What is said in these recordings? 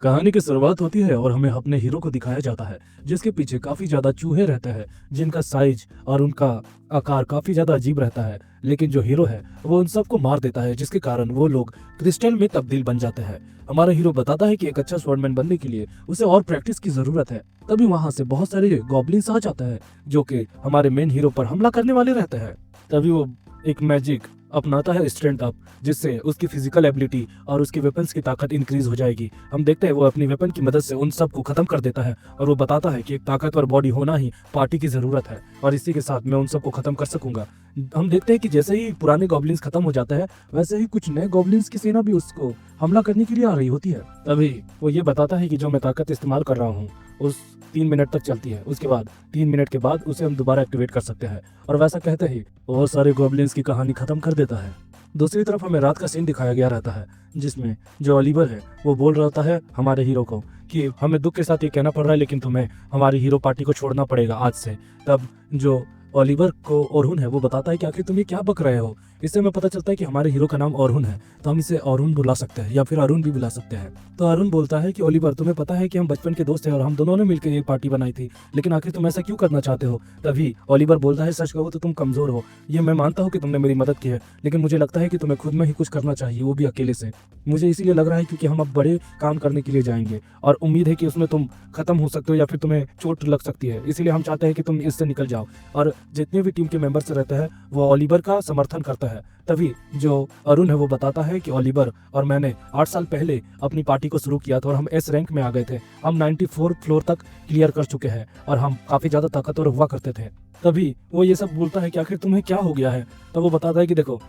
कहानी की शुरुआत होती है और हमें अपने हीरो को दिखाया जाता है जिसके पीछे काफी ज्यादा चूहे रहते हैं जिनका साइज और उनका आकार काफी ज्यादा अजीब रहता है। लेकिन जो हीरो है वो उन सबको मार देता है जिसके कारण वो लोग क्रिस्टल में तब्दील बन जाते हैं। हमारा हीरो बताता है कि एक अच्छा स्वॉर्डमैन बनने के लिए उसे और प्रैक्टिस की जरूरत है। तभी वहां से बहुत सारे गॉब्लिन्स आ जाते हैं जो कि हमारे मेन हीरो पर हमला करने वाले रहते हैं। तभी वो एक मैजिक अपनाता है स्ट्रेंथ अप, जिससे उसकी फिजिकल एबिलिटी और उसकी वेपन्स की ताकत इंक्रीज हो जाएगी। हम देखते हैं वो अपनी वेपन की मदद से उन सब को खत्म कर देता है और वो बताता है कि एक ताकतवर बॉडी होना ही पार्टी की जरूरत है और इसी के साथ मैं उन सबको खत्म कर सकूंगा। हम देखते हैं कि जैसे ही पुराने गॉब्लिन्स खत्म हो जाते हैं वैसे ही कुछ नए गॉब्लिन्स की सेना भी उसको हमला करने के लिए आ रही होती है। तभी वो ये बताता है कि जो मैं ताकत इस्तेमाल कर रहा हूँ उस 3 मिनट तक चलती है, उसके बाद 3 मिनट के बाद उसे हम दोबारा एक्टिवेट कर सकते हैं। और वैसा कहते ही बहुत सारे गॉब्लिन्स की कहानी खत्म कर देता है। दूसरी तरफ हमें रात का सीन दिखाया गया रहता है जिसमें जो ओलिवर है वो बोल रहता है हमारे हीरो को कि हमें दुख के साथ ये कहना पड़ रहा है लेकिन तुम्हें हमारी हीरो पार्टी को छोड़ना पड़ेगा आज से। तब जो ओलिवर को ओरुन है वो बताता है कि आखिर तुम ये क्या बक रहे हो। इससे हमें पता चलता है कि हमारे हीरो का नाम ओरुन है, तो हम इसे ओरुन बुला सकते हैं या फिर अरुण भी बुला सकते हैं। तो अरुण बोलता है कि ओलिवर तुम्हें पता है कि हम बचपन के दोस्त हैं और हम दोनों ने मिलकर ये पार्टी बनाई थी, लेकिन आखिर तुम ऐसा क्यों करना चाहते हो। तभी ओलिवर बोलता है सच कहो तो तुम कमजोर हो, ये मैं मानता हूँ कि तुमने मेरी मदद की है, लेकिन मुझे लगता है कि तुम्हें खुद में ही कुछ करना चाहिए, वो भी अकेले से। मुझे इसीलिए लग रहा है क्योंकि हम अब बड़े काम करने के लिए जाएंगे और उम्मीद है कि उसमें तुम खत्म हो सकते हो या फिर तुम्हें चोट लग सकती है, इसलिए हम चाहते हैं कि तुम इससे निकल जाओ। और जितने भी टीम के मेंबर्स रहते हैं वो ओलिवर का समर्थन करता है। तभी जो अरुण है वो बताता है कि ओलिवर और मैंने 8 साल पहले अपनी पार्टी को शुरू किया था और हम एस रैंक में आ गए थे। हम 94 फ्लोर तक क्लियर कर चुके हैं और हम काफी ज्यादा ताकतवर हुआ करते थे। तभी वो ये सब बोलता है कि आखिर तुम्हें क्या हो गया है। तब वो बताता है कि देखो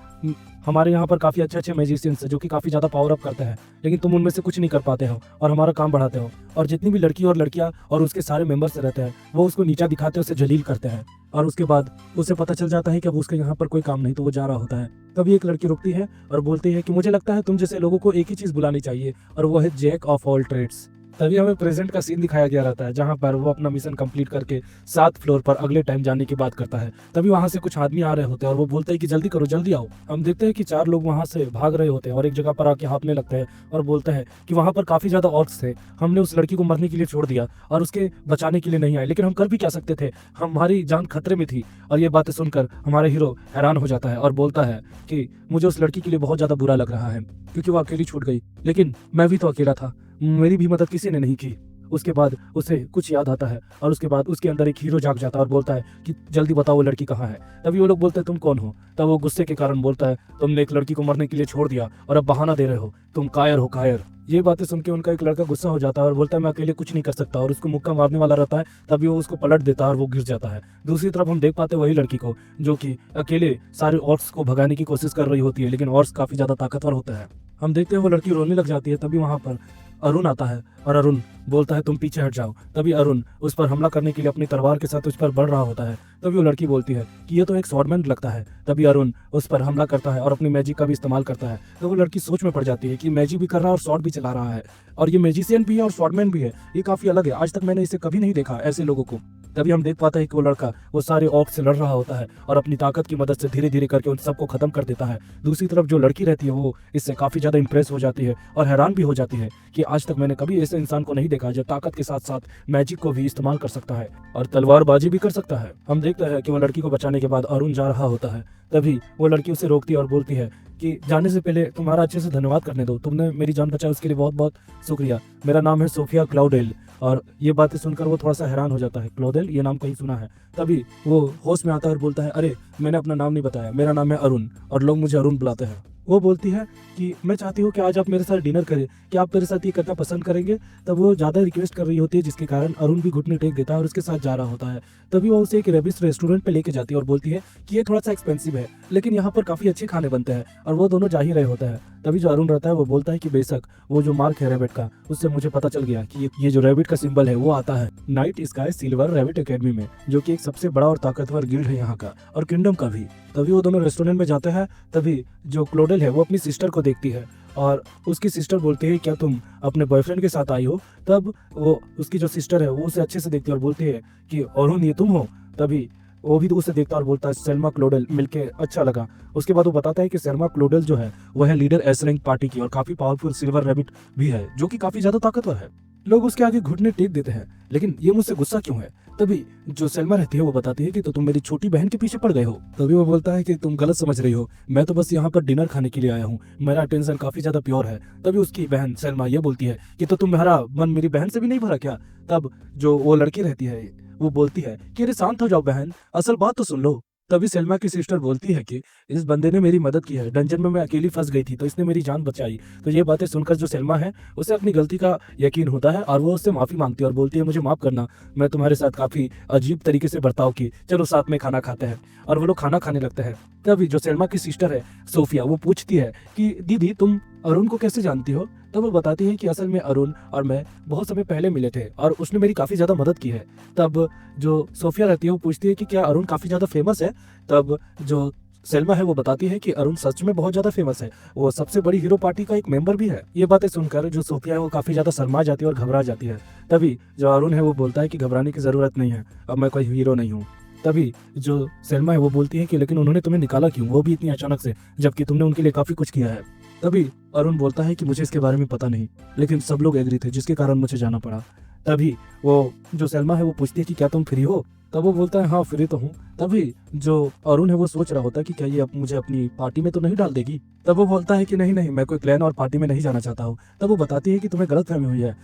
हमारे यहाँ पर काफी अच्छे अच्छे मैजिशियंस हैं जो कि काफी ज्यादा पावर अप करते हैं, लेकिन तुम उनमें से कुछ नहीं कर पाते हो और हमारा काम बढ़ाते हो। और जितनी भी लड़की और लड़कियां और उसके सारे मेंबर्स रहते हैं वो उसको नीचा दिखाते हैं, उसे जलील करते हैं। और उसके बाद उसे पता चल जाता है कि अब उसके यहाँ पर कोई काम नहीं, तो वो जा रहा होता है। तभी एक लड़की रुकती है और बोलती है कि मुझे लगता है तुम जैसे लोगों को एक ही चीज बुलानी चाहिए और वो है जैक ऑफ ऑल ट्रेड्स। तभी हमें प्रेजेंट का सीन दिखाया गया रहता है जहां पर वो अपना मिशन कंप्लीट करके 7 फ्लोर पर अगले टाइम जाने की बात करता है। तभी वहां से कुछ आदमी आ रहे होते हैं और वो बोलते हैं कि जल्दी करो जल्दी आओ। हम देखते हैं कि 4 लोग वहां से भाग रहे होते हैं और एक जगह पर आके हाँफने लगते हैं और बोलते हैं कि वहां पर काफी ज्यादा ऑर्क्स थे, हमने उस लड़की को मरने के लिए छोड़ दिया और उसके बचाने के लिए नहीं आए, लेकिन हम कर भी क्या सकते थे, हमारी जान खतरे में थी। और ये बातें सुनकर हमारा हीरो हैरान हो जाता है और बोलता है कि मुझे उस लड़की के लिए बहुत ज्यादा बुरा लग रहा है क्योंकि वो अकेली छूट गई, लेकिन मैं भी तो अकेला था, मेरी भी मदद किसी ने नहीं की। उसके बाद उसे कुछ याद आता है और उसके बाद उसके अंदर एक हीरो जाग जाता है और बोलता है कि जल्दी बताओ वो लड़की कहाँ है। तभी वो लोग बोलते हैं तुम कौन हो। तब वो गुस्से के कारण बोलता है तुमने एक लड़की को मरने के लिए छोड़ दिया और अब बहाना दे रहे हो, तुम कायर हो कायर। ये बातें सुन के उनका एक लड़का गुस्सा हो जाता है और बोलता है मैं अकेले कुछ नहीं कर सकता और उसको मुक्का मारने वाला रहता है। तभी वो उसको पलट देता है और वो गिर जाता है। दूसरी तरफ हम देख पाते हैं वही लड़की को जो कि अकेले सारे ऑर्क्स को भगाने की कोशिश कर रही होती है, लेकिन ऑर्क्स काफी ज्यादा ताकतवर होता है। हम देखते हैं वो लड़की रोने लग जाती है। तभी वहां पर अरुण आता है और अरुण बोलता है तुम पीछे हट जाओ। तभी अरुण उस पर हमला करने के लिए अपनी तलवार के साथ उस पर बढ़ रहा होता है। तभी वो लड़की बोलती है कि ये तो एक स्वॉर्डमैन लगता है। तभी अरुण उस पर हमला करता है और अपनी मैजिक का भी इस्तेमाल करता है। तो वो लड़की सोच में पड़ जाती है कि मैजिक भी कर रहा है और स्वॉर्ड भी चला रहा है और ये मैजिशियन भी है और स्वॉर्डमैन भी है, ये काफी अलग है, आज तक मैंने इसे कभी नहीं देखा ऐसे लोगों को। तभी हम देख पाते हैं कि वो लड़का वो सारे ऑर्क से लड़ रहा होता है और अपनी ताकत की मदद से धीरे धीरे करके उन सबको खत्म कर देता है। दूसरी तरफ जो लड़की रहती है वो इससे काफी ज्यादा इंप्रेस हो जाती है और हैरान भी हो जाती है कि आज तक मैंने कभी ऐसे इंसान को नहीं देखा जो ताकत के साथ साथ मैजिक को भी इस्तेमाल कर सकता है और तलवारबाजी भी कर सकता है। हम देखते हैं कि वो लड़की को बचाने के बाद अरुण जा रहा होता है। तभी वो लड़की उसे रोकती है और बोलती है कि जाने से पहले तुम्हारा अच्छे से धन्यवाद करने दो, तुमने मेरी जान बचाई उसके लिए बहुत बहुत शुक्रिया, मेरा नाम है सोफिया क्लाउडेल। और ये बातें सुनकर वो थोड़ा सा हैरान हो जाता है, क्लाउडेल ये नाम कहीं सुना है। तभी वो होश में आता है और बोलता है अरे मैंने अपना नाम नहीं बताया, मेरा नाम है अरुण और लोग मुझे अरुण बुलाते हैं। वो बोलती है कि मैं चाहती हूँ कि आज आप मेरे साथ डिनर करें, क्या आप मेरे साथ ये करना पसंद करेंगे। तब वो ज़्यादा रिक्वेस्ट कर रही होती है जिसके कारण अरुण भी घुटने टेक देता है और उसके साथ जा रहा होता है। तभी वो उसे एक रेबिस रेस्टोरेंट पे लेके जाती है और बोलती है कि ये थोड़ा सा एक्सपेंसिव है लेकिन यहाँ पर काफ़ी अच्छे खाने बनते हैं, और वो दोनों जा ही रहे होते हैं। तभी जो अरुण रहता है वो बोलता है कि बेशक वो जो मार्क है रैबिट का, उससे मुझे पता चल गया कि ये जो रैबिट का सिंबल है वो आता है night sky silver rabbit academy में, जो कि एक सबसे बड़ा और ताकतवर गिल्ड है यहाँ का और किंगडम का भी। तभी वो दोनों रेस्टोरेंट में जाते हैं। तभी जो क्लोडेल है वो अपनी सिस्टर को देखती है और उसकी सिस्टर बोलती है क्या तुम अपने बॉयफ्रेंड के साथ आई हो। तब वो उसकी जो सिस्टर है वो उसे अच्छे से देखती है और बोलती है कि अरुण ये तुम हो। तभी वो भी तो उसे देखता है और बोलता है सेल्मा क्लोडेल मिलके अच्छा लगा। उसके बाद वो बताता है कि सेल्मा क्लोडेल जो है वो है लीडर एस रैंक पार्टी की और काफी पावरफुल सिल्वर रैबिट भी है जो कि काफी ज्यादा ताकतवर है। लोग उसके आगे घुटने टेक देते हैं, लेकिन ये मुझसे गुस्सा क्यों है? तभी जो सेल्मा रहती है वो बताती है कि तो तुम मेरी छोटी बहन के पीछे पड़ गए हो। तभी वो बोलता है कि तुम गलत समझ रही हो, मैं तो बस यहाँ पर डिनर खाने के लिए आया हूँ, मेरा अटेंशन काफी ज्यादा प्योर है। तभी उसकी बहन सेल्मा ये बोलती है कि तो तुम्हारा मन मेरी बहन से भी नहीं भरा क्या? तब जो वो लड़की रहती है वो बोलती है कि अरे शांत हो जाओ बहन, असल बात तो सुन लो। तभी सेल्मा की सिस्टर बोलती है कि इस बंदे ने मेरी मदद की है, डंजन में मैं अकेली फंस गई थी तो इसने मेरी जान बचाई। तो ये बातें सुनकर जो सेल्मा है उसे अपनी गलती का यकीन होता है और वो उससे माफी मांगती है और बोलती है मुझे माफ करना, मैं तुम्हारे साथ काफी अजीब तरीके से बर्ताव की, चलो साथ में खाना खाते हैं। और वो लोग खाना खाने लगते हैं। तभी जो सेल्मा की सिस्टर है सोफिया वो पूछती है कि दीदी तुम अरुण को कैसे जानती हो? तब वो बताती है कि असल में अरुण और मैं बहुत समय पहले मिले थे और उसने मेरी काफी ज्यादा मदद की है। तब जो सोफिया रहती है वो पूछती है कि क्या अरुण काफी ज्यादा फेमस है? तब जो सेल्मा है वो बताती है कि अरुण सच में बहुत ज्यादा फेमस है, वो सबसे बड़ी हीरो पार्टी का एक मेंबर भी है। ये बातें सुनकर जो सोफिया है वो काफी ज्यादा शर्मा जाती है और घबरा जाती है। तभी जो अरुण है वो बोलता है कि घबराने की जरूरत नहीं है, अब मैं कोई हीरो नहीं हूँ। तभी जो सेल्मा है वो बोलती है कि लेकिन उन्होंने तुम्हें निकाला क्यों, वो भी इतनी अचानक से, जबकि तुमने उनके लिए काफी कुछ किया है। तभी अरुण बोलता है कि मुझे इसके बारे में पता नहीं, लेकिन सब लोग एग्री थे जिसके कारण मुझे जाना पड़ा। तभी वो जो सेल्मा है वो पूछती है कि क्या तुम फ्री हो? तब वो बोलता है हाँ फ्री तो हूँ। तभी जो अरुण है वो सोच रहा होता है कि क्या ये मुझे अपनी पार्टी में तो नहीं डाल देगी। तब वो बोलता है कि नहीं नहीं, मैं कोई क्लैन और पार्टी में नहीं जाना चाहता हूँ। तब वो बताती है कि तुम्हें गलतफहमी हुई है,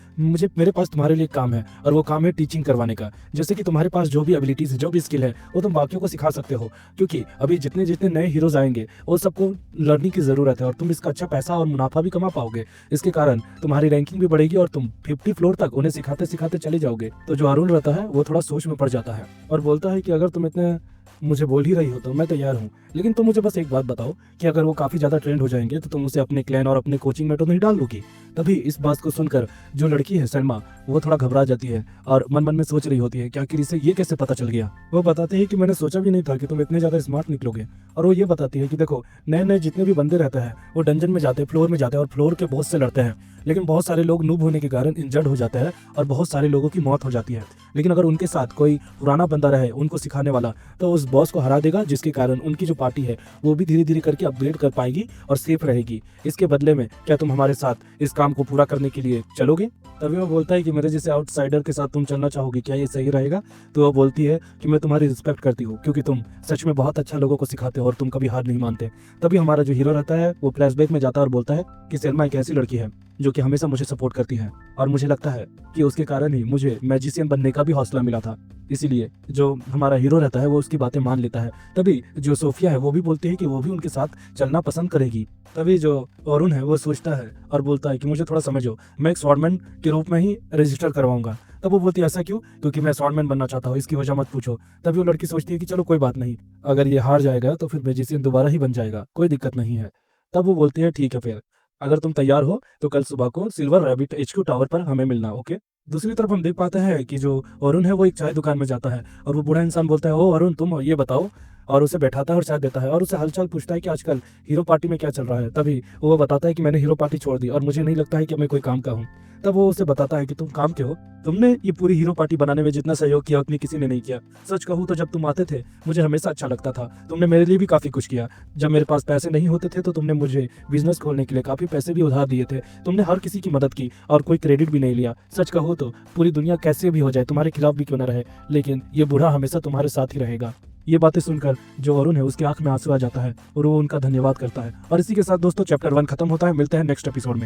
मेरे पास तुम्हारे लिए काम है और वो काम है टीचिंग करवाने का। जैसे कि तुम्हारे पास जो भी एबिलिटीज है, जो भी स्किल है वो तुम बाकियों को सिखा सकते हो, क्योंकि अभी जितने जितने नए हीरोज आएंगे वो सबको लर्निंग की जरूरत है और तुम इसका अच्छा पैसा और मुनाफा भी कमा पाओगे। इसके कारण तुम्हारी रैंकिंग भी बढ़ेगी और तुम 50 फ्लोर तक उन्हें सिखाते सिखाते चले जाओगे। तो जो अरुण रहता है वो थोड़ा सोच में पड़ जाता है और बोलता है कि अगर तुम इतने मुझे बोल ही रही हो तो मैं तैयार हूँ, लेकिन तुम मुझे बस एक बात बताओ कि अगर वो काफी ज्यादा ट्रेंड हो जाएंगे तो तुम उसे अपने क्लैन और अपने कोचिंग में तो नहीं डाल दोगी? तभी इस बात को सुनकर जो लड़की है सलमा वो थोड़ा घबरा जाती है और मन मन में सोच रही होती है कि आखिर इसे ये कैसे पता चल गया। वो बताते हैं कि मैंने सोचा भी नहीं था कि तुम इतने ज्यादा स्मार्ट निकलोगे। और वो ये बताती है कि देखो नए नए जितने भी बंदे रहते हैं वो डंजन में जाते हैं, फ्लोर में जाते हैं और फ्लोर के बॉस से लड़ते हैं, लेकिन बहुत सारे लोग नूब होने के कारण इंजर्ड हो जाते हैं और बहुत सारे लोगों की मौत हो जाती है। लेकिन अगर उनके साथ कोई पुराना बंदा रहे उनको सिखाने वाला तो उस बॉस को हरा देगा, जिसके कारण उनकी जो पार्टी है वो भी धीरे धीरे करके अपग्रेड कर पाएगी और सेफ रहेगी। इसके बदले में क्या तुम हमारे साथ इस काम को पूरा करने के लिए चलोगे? तभी वो बोलता है कि मेरे जैसे आउटसाइडर के साथ तुम चलना चाहोगे, क्या ये सही रहेगा? तो वो बोलती है कि मैं तुम्हारी रिस्पेक्ट करती हूँ क्योंकि तुम सच में बहुत अच्छा लोगों को सिखाते हो और तुम कभी हार नहीं मानते। तभी हमारा जो हीरो रहता है वो फ्लैशबैक में जाता है और बोलता है कि सेल्मा एक ऐसी लड़की है जो कि हमेशा मुझे सपोर्ट करती है और मुझे लगता है कि उसके कारण ही मुझे मैजिशियन बनने का भी हौसला मिला था। इसीलिए जो हमारा हीरो रहता है वो उसकी बातें मान लेता है। तभी जो सोफिया है वो भी बोलती है कि वो भी उनके साथ चलना पसंद करेगी। तभी जो अरुण है वो सोचता है और बोलता है कि मुझे थोड़ा समझो, मैं एक स्वॉर्डमैन के रूप में ही रजिस्टर करवाऊंगा। तब वो बोलती है ऐसा क्यों? क्योंकि मैं स्वॉर्डमैन बनना चाहता हूँ, इसकी वजह मत पूछो। तभी वो लड़की सोचती है कि चलो कोई बात नहीं, अगर ये हार जाएगा तो फिर मैजिशियन दोबारा ही बन जाएगा, कोई दिक्कत नहीं है। तब वो बोलती है ठीक है, फिर अगर तुम तैयार हो तो कल सुबह को सिल्वर रैबिट HQ टावर पर हमें मिलना, ओके? दूसरी तरफ हम देख पाते हैं कि जो अरुण है वो एक चाय दुकान में जाता है और वो बूढ़ा इंसान बोलता है ओ अरुण तुम ये बताओ, और उसे बैठाता है और चाय देता है और उसे हालचाल पूछता है कि आजकल हीरो पार्टी में क्या चल रहा है। तभी वो बताता है कि मैंने हीरो पार्टी छोड़ दी और मुझे नहीं लगता है कि मैं कोई काम का हूँ। तब वो उसे बताता है कि तुम काम के हो, तुमने ये पूरी हीरो पार्टी बनाने में जितना सहयोग किया उतनी किसी ने नहीं किया। सच कहूँ तो जब तुम आते थे मुझे हमेशा अच्छा लगता था, तुमने मेरे लिए भी काफी कुछ किया। जब मेरे पास पैसे नहीं होते थे तो तुमने मुझे बिजनेस खोलने के लिए काफी पैसे भी उधार दिए थे। तुमने हर किसी की मदद की और कोई क्रेडिट भी नहीं लिया। सच कहूँ तो पूरी दुनिया कैसे भी हो जाए, तुम्हारे खिलाफ भी क्यों न रहे, लेकिन ये बूढ़ा हमेशा तुम्हारे साथ ही रहेगा। ये बातें सुनकर जो अरुण है उसकी आंख में आंसू आ जाता है और वो उनका धन्यवाद करता है। और इसी के साथ दोस्तों चैप्टर 1 खत्म होता है। मिलते हैं नेक्स्ट एपिसोड में।